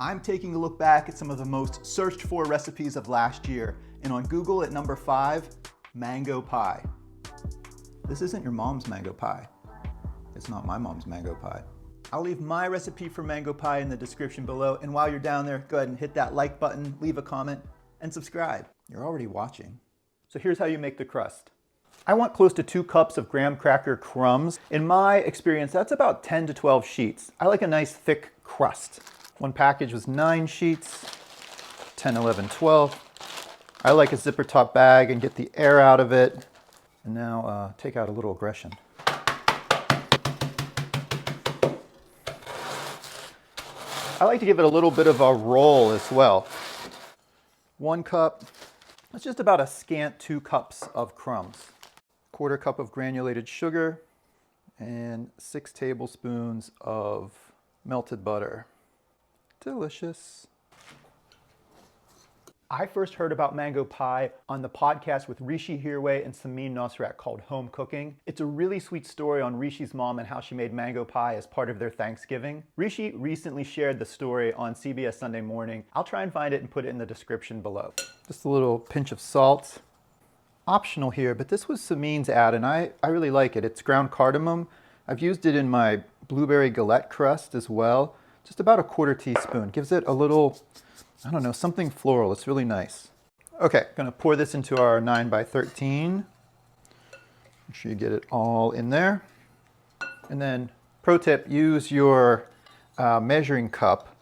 I'm taking a look back at some of the most searched for recipes of last year, and on Google at number 5, mango pie. This isn't your mom's mango pie. It's not my mom's mango pie. I'll leave my recipe for mango pie in the description below, and while you're down there, go ahead and hit that like button, leave a comment, and subscribe. You're already watching. So here's how you make the crust. I want close to 2 cups of graham cracker crumbs. In my experience, that's about 10 to 12 sheets. I like a nice thick crust. One package was 9 sheets, 10, 11, 12. I like a zipper top bag and get the air out of it. And now take out a little aggression. I like to give it a little bit of a roll as well. 1 cup, that's just about a scant 2 cups of crumbs. 1/4 cup of granulated sugar and 6 tablespoons of melted butter. Delicious. I first heard about mango pie on the podcast with Hrishi Hirway and Samin Nosrat called Home Cooking. It's a really sweet story on Hrishi's mom and how she made mango pie as part of their Thanksgiving. Hrishi recently shared the story on CBS Sunday Morning. I'll try and find it and put it in the description below. Just a little pinch of salt. Optional here, but this was Samin's ad and I really like it. It's ground cardamom. I've used it in my blueberry galette crust as well. Just about a 1/4 teaspoon. Gives it a little, I don't know, something floral. It's really nice. Okay, gonna pour this into our 9 by 13. Make sure you get it all in there. And then, pro tip, use your measuring cup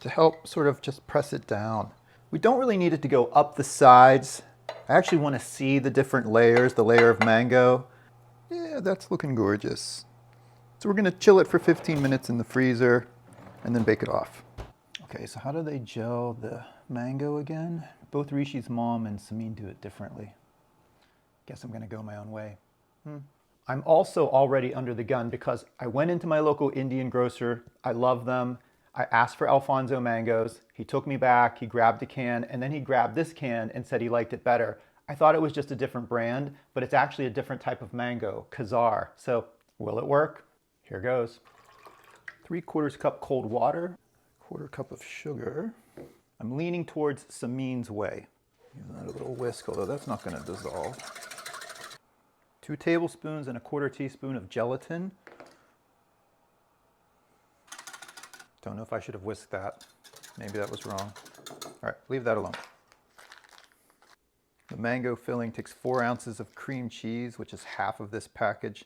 to help sort of just press it down. We don't really need it to go up the sides. I actually want to see the different layers, the layer of mango. Yeah, that's looking gorgeous. So we're gonna chill it for 15 minutes in the freezer and then bake it off. Okay, so how do they gel the mango again? Both Hrishi's mom and Samin do it differently. Guess I'm gonna go my own way. I'm also already under the gun because I went into my local Indian grocer. I love them. I asked for Alfonso mangoes. He took me back, he grabbed a can, and then he grabbed this can and said he liked it better. I thought it was just a different brand, but it's actually a different type of mango, Khazar. So will it work? Here goes. 3/4 cup cold water, 1/4 cup of sugar. I'm leaning towards Samin's way. Give that a little whisk, although that's not gonna dissolve. 2 tablespoons and a 1/4 teaspoon of gelatin. Don't know if I should have whisked that. Maybe that was wrong. All right, leave that alone. The mango filling takes 4 ounces of cream cheese, which is half of this package.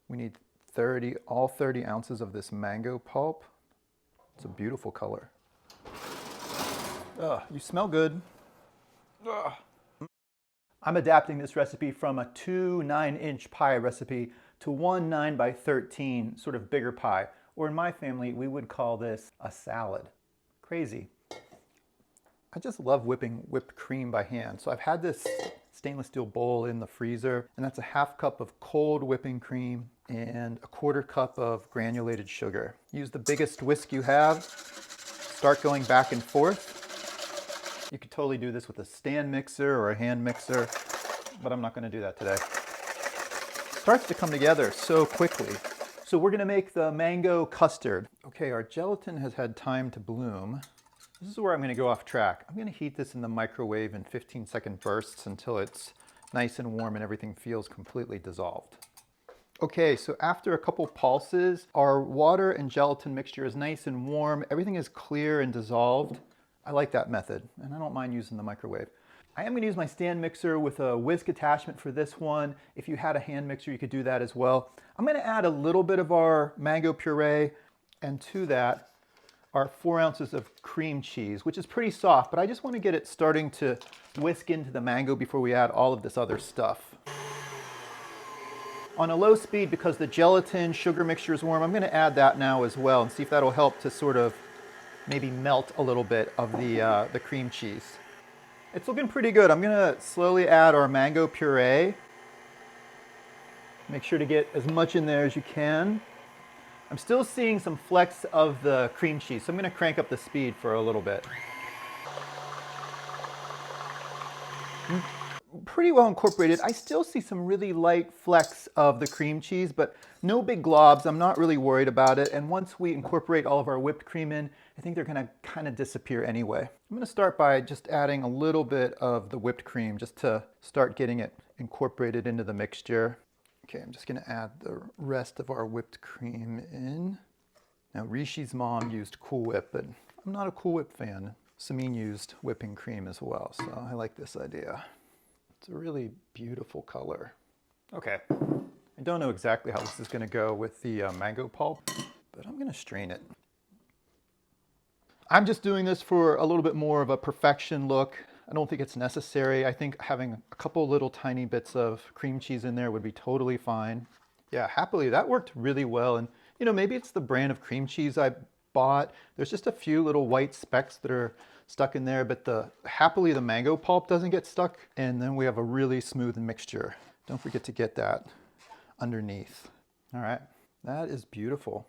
We need all 30 ounces of this mango pulp. It's a beautiful color. You smell good. I'm adapting this recipe from a 2 9-inch pie recipe to 1 9 by 13, sort of bigger pie. Or in my family, we would call this a salad. Crazy. I just love whipping whipped cream by hand. So I've had this stainless steel bowl in the freezer, and that's a 1/2 cup of cold whipping cream and a 1/4 cup of granulated sugar. Use the biggest whisk you have. Start going back and forth. You could totally do this with a stand mixer or a hand mixer, but I'm not gonna do that today. It starts to come together so quickly. So we're gonna make the mango custard. Okay, our gelatin has had time to bloom. This is where I'm gonna go off track. I'm gonna heat this in the microwave in 15-second bursts until it's nice and warm and everything feels completely dissolved. Okay, so after a couple pulses, our water and gelatin mixture is nice and warm. Everything is clear and dissolved. I like that method, and I don't mind using the microwave. I am gonna use my stand mixer with a whisk attachment for this one. If you had a hand mixer, you could do that as well. I'm gonna add a little bit of our mango puree, and to that are 4 ounces of cream cheese, which is pretty soft, but I just wanna get it starting to whisk into the mango before we add all of this other stuff. On a low speed, because the gelatin sugar mixture is warm, I'm gonna add that now as well and see if that'll help to sort of maybe melt a little bit of the cream cheese. It's looking pretty good. I'm gonna slowly add our mango puree. Make sure to get as much in there as you can. I'm still seeing some flecks of the cream cheese, so I'm gonna crank up the speed for a little bit. pretty well incorporated. I still see some really light flecks of the cream cheese, but no big globs. I'm not really worried about it. And once we incorporate all of our whipped cream in, I think they're gonna kind of disappear anyway. I'm gonna start by just adding a little bit of the whipped cream just to start getting it incorporated into the mixture. Okay, I'm just gonna add the rest of our whipped cream in. Now, Hrishi's mom used Cool Whip, but I'm not a Cool Whip fan. Samin used whipping cream as well, so I like this idea. It's a really beautiful color. Okay, I don't know exactly how this is gonna go with the mango pulp, but I'm gonna strain it. I'm just doing this for a little bit more of a perfection look. I don't think it's necessary. I think having a couple little tiny bits of cream cheese in there would be totally fine. Yeah, happily, that worked really well. And you know, maybe it's the brand of cream cheese I bought. There's just a few little white specks that are stuck in there, but happily the mango pulp doesn't get stuck. And then we have a really smooth mixture. Don't forget to get that underneath. All right, that is beautiful.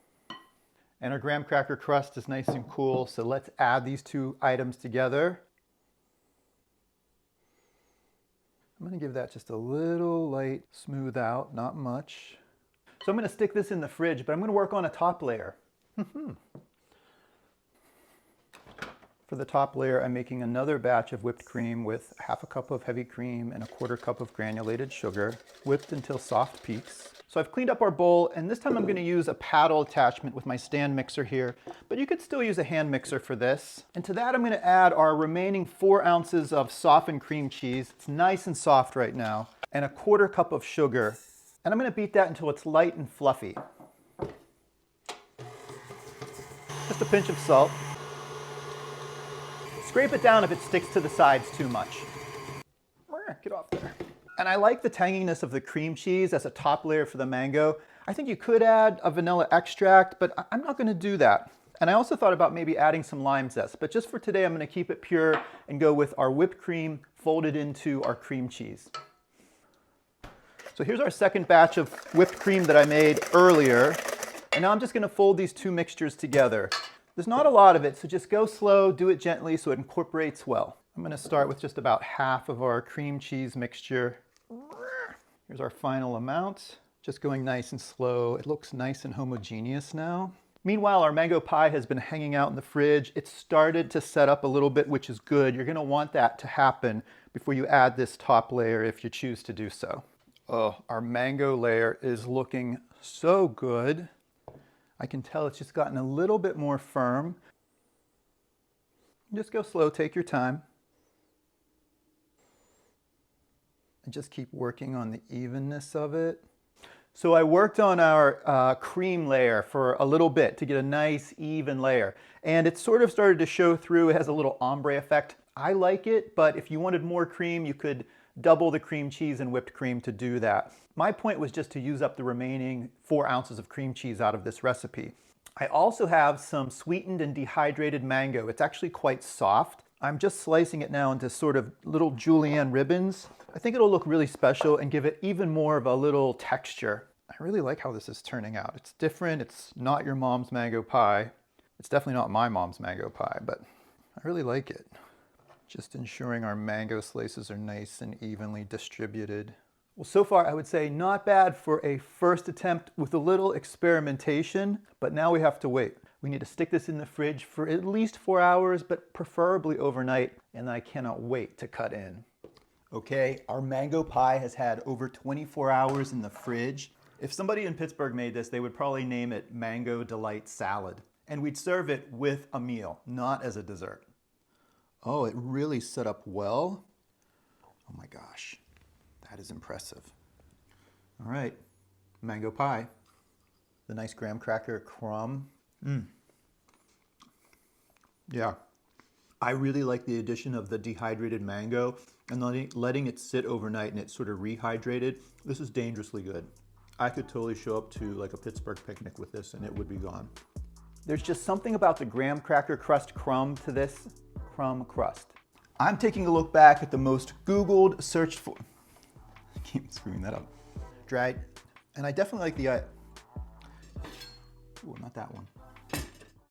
And our graham cracker crust is nice and cool. So let's add these two items together. I'm gonna give that just a little light smooth out, not much. So I'm gonna stick this in the fridge, but I'm gonna work on a top layer. For the top layer, I'm making another batch of whipped cream with half a cup of heavy cream and a quarter cup of granulated sugar, whipped until soft peaks. So I've cleaned up our bowl, and this time I'm gonna use a paddle attachment with my stand mixer here, but you could still use a hand mixer for this. And to that, I'm gonna add our remaining 4 ounces of softened cream cheese. It's nice and soft right now, and a quarter cup of sugar. And I'm gonna beat that until it's light and fluffy. Just a pinch of salt. Scrape it down if it sticks to the sides too much. Get off there. And I like the tanginess of the cream cheese as a top layer for the mango. I think you could add a vanilla extract, but I'm not gonna do that. And I also thought about maybe adding some lime zest, but just for today, I'm gonna keep it pure and go with our whipped cream folded into our cream cheese. So here's our second batch of whipped cream that I made earlier. And now I'm just gonna fold these two mixtures together. There's not a lot of it, so just go slow, do it gently so it incorporates well. I'm gonna start with just about half of our cream cheese mixture. Here's our final amount. Just going nice and slow. It looks nice and homogeneous now. Meanwhile, our mango pie has been hanging out in the fridge. It's started to set up a little bit, which is good. You're gonna want that to happen before you add this top layer if you choose to do so. Oh, our mango layer is looking so good. I can tell it's just gotten a little bit more firm. Just go slow, take your time. And just keep working on the evenness of it. So I worked on our cream layer for a little bit to get a nice even layer. And it sort of started to show through. It has a little ombre effect. I like it, but if you wanted more cream, you could double the cream cheese and whipped cream to do that. My point was just to use up the remaining 4 ounces of cream cheese out of this recipe. I also have some sweetened and dehydrated mango. It's actually quite soft. I'm just slicing it now into sort of little julienne ribbons. I think it'll look really special and give it even more of a little texture. I really like how this is turning out. It's different. It's not your mom's mango pie. It's definitely not my mom's mango pie, but I really like it. Just ensuring our mango slices are nice and evenly distributed. Well, so far I would say not bad for a first attempt with a little experimentation, but now we have to wait. We need to stick this in the fridge for at least 4 hours, but preferably overnight, and I cannot wait to cut in. Okay, our mango pie has had over 24 hours in the fridge. If somebody in Pittsburgh made this, they would probably name it Mango Delight Salad, and we'd serve it with a meal, not as a dessert. Oh, it really set up well. Oh my gosh, that is impressive. All right, mango pie. The nice graham cracker crumb. Yeah, I really like the addition of the dehydrated mango and letting it sit overnight and it sort of rehydrated. This is dangerously good. I could totally show up to like a Pittsburgh picnic with this and it would be gone. There's just something about the graham cracker crust crumb to this crumb crust. I'm taking a look back at the most Googled, searched for, I keep screwing that up, dried, and I definitely like the, ooh, not that one.